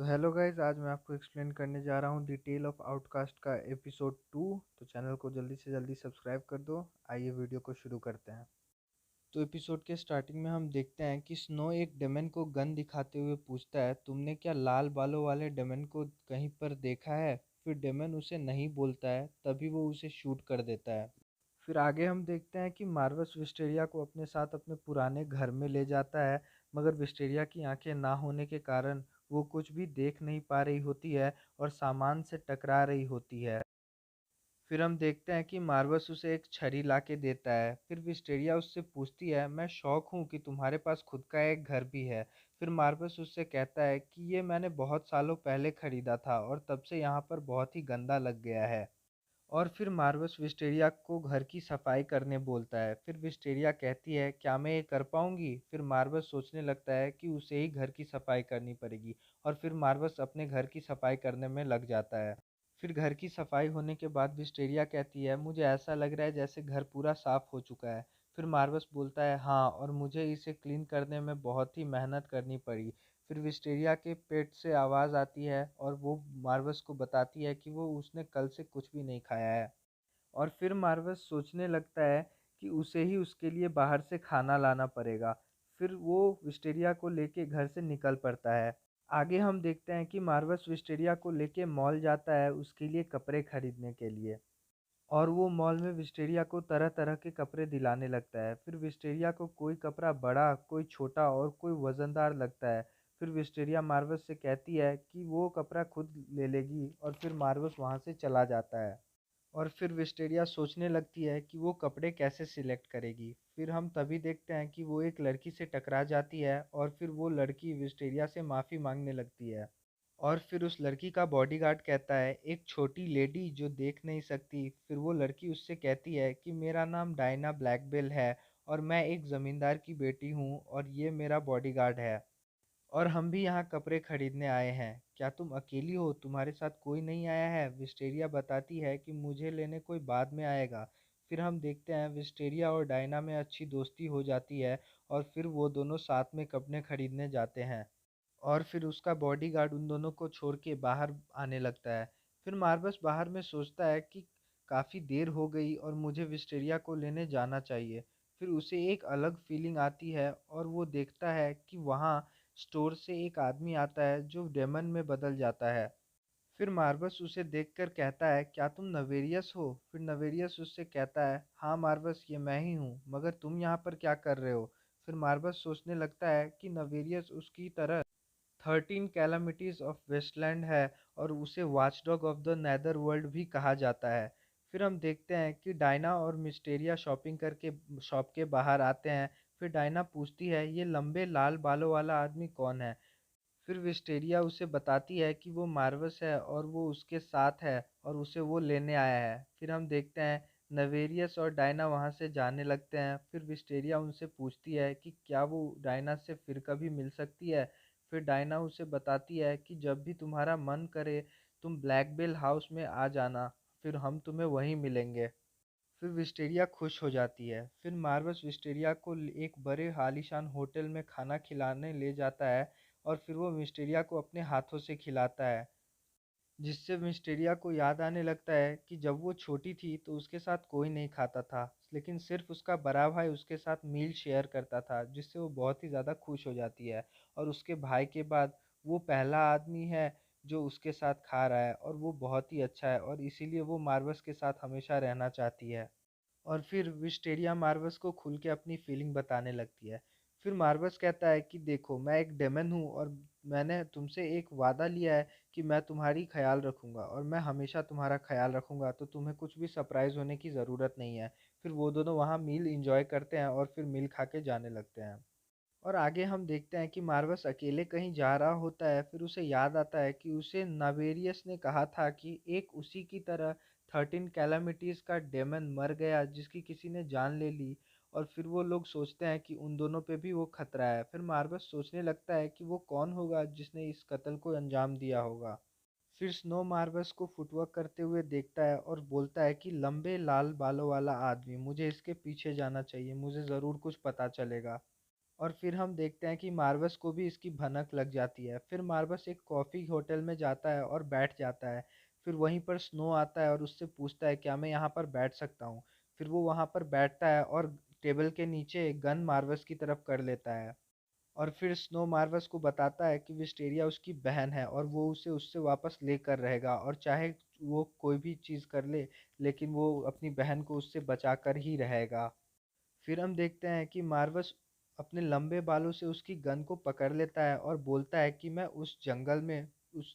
तो hello guys, आज मैं आपको एक्सप्लेन करने जा रहा हूँ द टेल ऑफ आउटकास्ट का एपिसोड 2। तो चैनल को जल्दी से जल्दी सब्सक्राइब कर दो। आइए वीडियो को शुरू करते हैं। तो एपिसोड के स्टार्टिंग में हम देखते हैं कि स्नो एक डेमन को गन दिखाते हुए पूछता है, तुमने क्या लाल बालों वाले डेमन को कहीं पर देखा है? फिर डेमन उसे नहीं बोलता है, तभी वो उसे शूट कर देता है। फिर आगे हम देखते हैं कि मार्वस विस्टेरिया को अपने साथ अपने पुराने घर में ले जाता है, मगर विस्टेरिया की आंखें ना होने के कारण वो कुछ भी देख नहीं पा रही होती है और सामान से टकरा रही होती है। फिर हम देखते हैं कि मार्वस उसे एक छड़ी ला के देता है। फिर विस्टेरिया उससे पूछती है, मैं शौक हूँ कि तुम्हारे पास खुद का एक घर भी है। फिर मार्वस उससे कहता है कि ये मैंने बहुत सालों पहले खरीदा था और तब से यहाँ पर बहुत ही गंदा लग गया है। और फिर मार्वस विस्टेरिया को घर की सफाई करने बोलता है। फिर विस्टेरिया कहती है, क्या मैं ये कर पाऊंगी? फिर मार्वस सोचने लगता है कि उसे ही घर की सफाई करनी पड़ेगी और फिर मार्वस अपने घर की सफाई करने में लग जाता है। फिर घर की सफाई होने के बाद विस्टेरिया कहती है, मुझे ऐसा लग रहा है जैसे घर पूरा साफ हो चुका है। फिर मार्वस बोलता है, हाँ, और मुझे इसे क्लीन करने में बहुत ही मेहनत करनी पड़ी। फिर विस्टेरिया के पेट से आवाज़ आती है और वो मार्वस को बताती है कि वो उसने कल से कुछ भी नहीं खाया है। और फिर मार्वस सोचने लगता है कि उसे ही उसके लिए बाहर से खाना लाना पड़ेगा। फिर वो विस्टेरिया को लेके घर से निकल पड़ता है। आगे हम देखते हैं कि मार्वस विस्टेरिया को लेके मॉल जाता है उसके लिए कपड़े खरीदने के लिए। और वो मॉल में विस्टेरिया को तरह तरह के कपड़े दिलाने लगता है। फिर विस्टेरिया को कोई कपड़ा बड़ा, कोई छोटा और कोई वज़नदार लगता है। फिर विस्टेरिया मार्वस से कहती है कि वो कपड़ा खुद ले लेगी और फिर मार्वस वहाँ से चला जाता है। और फिर विस्टेरिया सोचने लगती है कि वो कपड़े कैसे सिलेक्ट करेगी। फिर हम तभी देखते हैं कि वो एक लड़की से टकरा जाती है और फिर वो लड़की विस्टेरिया से माफ़ी मांगने लगती है। और फिर उस लड़की का बॉडीगार्ड कहता है, एक छोटी लेडी जो देख नहीं सकती। फिर वो लड़की उससे कहती है कि मेरा नाम डायना ब्लैकबेल है और मैं एक ज़मींदार की बेटी हूँ और ये मेरा बॉडीगार्ड है और हम भी यहाँ कपड़े खरीदने आए हैं। क्या तुम अकेली हो? तुम्हारे साथ कोई नहीं आया है? विस्टेरिया बताती है कि मुझे लेने कोई बाद में आएगा। फिर हम देखते हैं विस्टेरिया और डायना में अच्छी दोस्ती हो जाती है और फिर वो दोनों साथ में कपड़े खरीदने जाते हैं। और फिर उसका बॉडीगार्ड उन दोनों को छोड़ के बाहर आने लगता है। फिर मार्वस बाहर में सोचता है कि काफ़ी देर हो गई और मुझे विस्टेरिया को लेने जाना चाहिए। फिर उसे एक अलग फीलिंग आती है और वो देखता है कि वहाँ स्टोर से एक आदमी आता है जो डेमन में बदल जाता है। फिर मार्वस उसे देखकर कहता है, क्या तुम नवेरियस हो? फिर नवेरियस उससे कहता है, हाँ मार्वस, ये मैं ही हूँ, मगर तुम यहाँ पर क्या कर रहे हो? फिर मार्वस सोचने लगता है कि नवेरियस उसकी तरह 13 कैलामिटीज ऑफ वेस्टलैंड है और उसे watchdog of the netherworld भी कहा जाता है। फिर हम देखते हैं कि डायना और मिस्टेरिया शॉपिंग करके शॉप के बाहर आते हैं। फिर डायना पूछती है, ये लंबे लाल बालों वाला आदमी कौन है? फिर विस्टेरिया उसे बताती है कि वो मार्वस है और वो उसके साथ है और उसे वो लेने आया है। फिर हम देखते हैं नवेरियस और डायना वहाँ से जाने लगते हैं। फिर विस्टेरिया उनसे पूछती है कि क्या वो डायना से फिर कभी मिल सकती है। फिर डायना उसे बताती है कि जब भी तुम्हारा मन करे तुम ब्लैक बेल हाउस में आ जाना, फिर हम तुम्हें वहीं मिलेंगे। फिर विस्टेरिया खुश हो जाती है। फिर मार्वस विस्टेरिया को एक बड़े आलीशान होटल में खाना खिलाने ले जाता है और फिर वो विस्टेरिया को अपने हाथों से खिलाता है, जिससे मिस्टेरिया को याद आने लगता है कि जब वो छोटी थी तो उसके साथ कोई नहीं खाता था, लेकिन सिर्फ उसका बड़ा भाई उसके साथ मील शेयर करता था, जिससे वो बहुत ही ज़्यादा खुश हो जाती है। और उसके भाई के बाद वो पहला आदमी है जो उसके साथ खा रहा है और वो बहुत ही अच्छा है और इसीलिए वो मार्वस के साथ हमेशा रहना चाहती है। और फिर विस्टेरिया मार्वस को खुल के अपनी फीलिंग बताने लगती है। फिर मार्वस कहता है कि देखो, मैं एक डेमन हूँ और मैंने तुमसे एक वादा लिया है कि मैं तुम्हारी ख्याल रखूंगा और मैं हमेशा तुम्हारा ख्याल रखूंगा, तो तुम्हें कुछ भी सरप्राइज होने की ज़रूरत नहीं है। फिर वो दोनों वहाँ मील इंजॉय करते हैं और फिर मील खा के जाने लगते हैं। और आगे हम देखते हैं कि मार्वस अकेले कहीं जा रहा होता है। फिर उसे याद आता है कि उसे नावेरियस ने कहा था कि एक उसी की तरह 13 कैलामिटीज का डेमन मर गया जिसकी किसी ने जान ले ली। और फिर वो लोग सोचते हैं कि उन दोनों पे भी वो खतरा है। फिर मार्वस सोचने लगता है कि वो कौन होगा जिसने इस कत्ल को अंजाम दिया होगा। फिर स्नो मार्वस को फुटवर्क करते हुए देखता है और बोलता है कि लंबे लाल बालों वाला आदमी, मुझे इसके पीछे जाना चाहिए, मुझे ज़रूर कुछ पता चलेगा। और फिर हम देखते हैं कि मार्वस को भी इसकी भनक लग जाती है। फिर मार्वस एक कॉफ़ी होटल में जाता है और बैठ जाता है। फिर वहीं पर स्नो आता है और उससे पूछता है क्या मैं यहाँ पर बैठ सकता हूँ। फिर वो वहाँ पर बैठता है और टेबल के नीचे गन मार्वस की तरफ कर लेता है। और फिर स्नो मार्वस को बताता है कि विस्टेरिया उसकी बहन है और वो उसे उससे वापस लेकर रहेगा, और चाहे वो कोई भी चीज़ कर ले लेकिन वो अपनी बहन को उससे बचा कर ही रहेगा। फिर हम देखते हैं कि मार्वस अपने लंबे बालों से उसकी गन को पकड़ लेता है और बोलता है कि मैं उस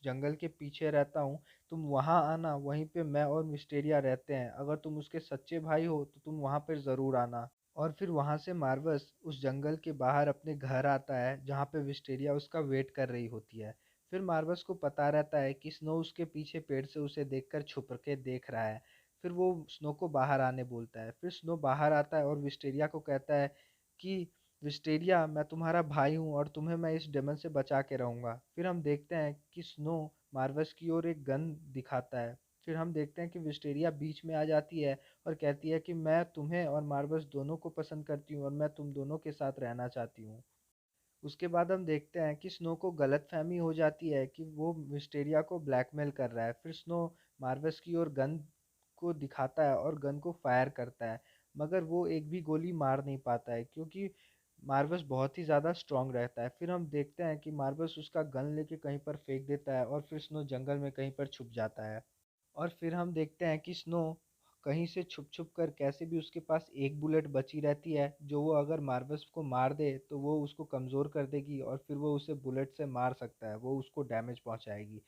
जंगल के पीछे रहता हूँ, तुम वहाँ आना, वहीं पे मैं और मिस्टेरिया रहते हैं, अगर तुम उसके सच्चे भाई हो तो तुम वहाँ पर ज़रूर आना। और फिर वहाँ से मार्वस उस जंगल के बाहर अपने घर आता है जहाँ पे विस्टेरिया उसका वेट कर रही होती है। फिर मार्वस को पता रहता है कि स्नो उसके पीछे पेड़ से उसे देखकर छुप के देख रहा है। फिर वो स्नो को बाहर आने बोलता है। फिर स्नो बाहर आता है और विस्टेरिया को कहता है कि विस्टेरिया, मैं तुम्हारा भाई हूँ और तुम्हें मैं इस डेमन से बचा के रहूँगा। फिर हम देखते हैं कि स्नो मार्वस की ओर एक गन दिखाता है। फिर हम देखते हैं कि विस्टेरिया बीच में आ जाती है और कहती है कि मैं तुम्हें और मार्वस दोनों को पसंद करती हूँ और मैं तुम दोनों के साथ रहना चाहती हूँ। उसके बाद हम देखते हैं कि स्नो को गलतफहमी हो जाती है कि वो विस्टेरिया को ब्लैकमेल कर रहा है। फिर स्नो मार्वस की ओर गन को दिखाता है और गन को फायर करता है, मगर वो एक भी गोली मार नहीं पाता है क्योंकि मार्वस बहुत ही ज़्यादा स्ट्रांग रहता है। फिर हम देखते हैं कि मार्वस उसका गन लेके कहीं पर फेंक देता है और फिर स्नो जंगल में कहीं पर छुप जाता है। और फिर हम देखते हैं कि स्नो कहीं से छुप छुप कर कैसे भी उसके पास एक बुलेट बची रहती है, जो वो अगर मार्वस को मार दे तो वो उसको कमज़ोर कर देगी और फिर वो उसे बुलेट से मार सकता है, वो उसको डैमेज पहुंचाएगी।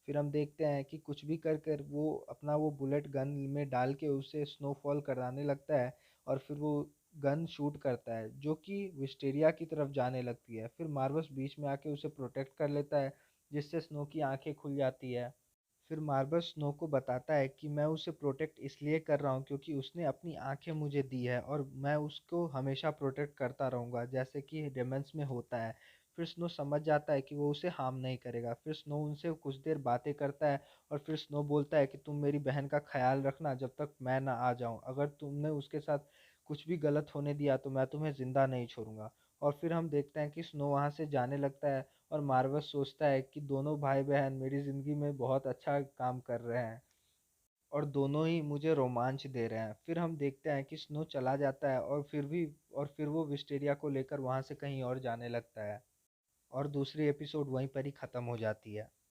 फिर हम देखते हैं कि कुछ भी कर कर वो अपना वो बुलेट गन में डाल के उसे स्नोफॉल कराने लगता है और फिर वो गन शूट करता है जो कि विस्टेरिया की तरफ जाने लगती है। फिर मार्वस बीच में आके उसे प्रोटेक्ट कर लेता है, जिससे स्नो की आंखें खुल जाती है। फिर मार्वस स्नो को बताता है कि मैं उसे प्रोटेक्ट इसलिए कर रहा हूँ क्योंकि उसने अपनी आंखें मुझे दी है और मैं उसको हमेशा प्रोटेक्ट करता रहूँगा जैसे कि डेमन्स में होता है। फिर स्नो समझ जाता है कि वो उसे हार्म नहीं करेगा। फिर स्नो उनसे कुछ देर बातें करता है और फिर स्नो बोलता है कि तुम मेरी बहन का ख्याल रखना जब तक मैं ना आ जाऊँ, अगर तुमने उसके साथ कुछ भी गलत होने दिया तो मैं तुम्हें ज़िंदा नहीं छोड़ूंगा। और फिर हम देखते हैं कि स्नो वहाँ से जाने लगता है और मार्वस सोचता है कि दोनों भाई बहन मेरी ज़िंदगी में बहुत अच्छा काम कर रहे हैं और दोनों ही मुझे रोमांच दे रहे हैं। फिर हम देखते हैं कि स्नो चला जाता है और फिर वो विस्टेरिया को लेकर वहाँ से कहीं और जाने लगता है और दूसरी एपिसोड वहीं पर ही ख़त्म हो जाती है।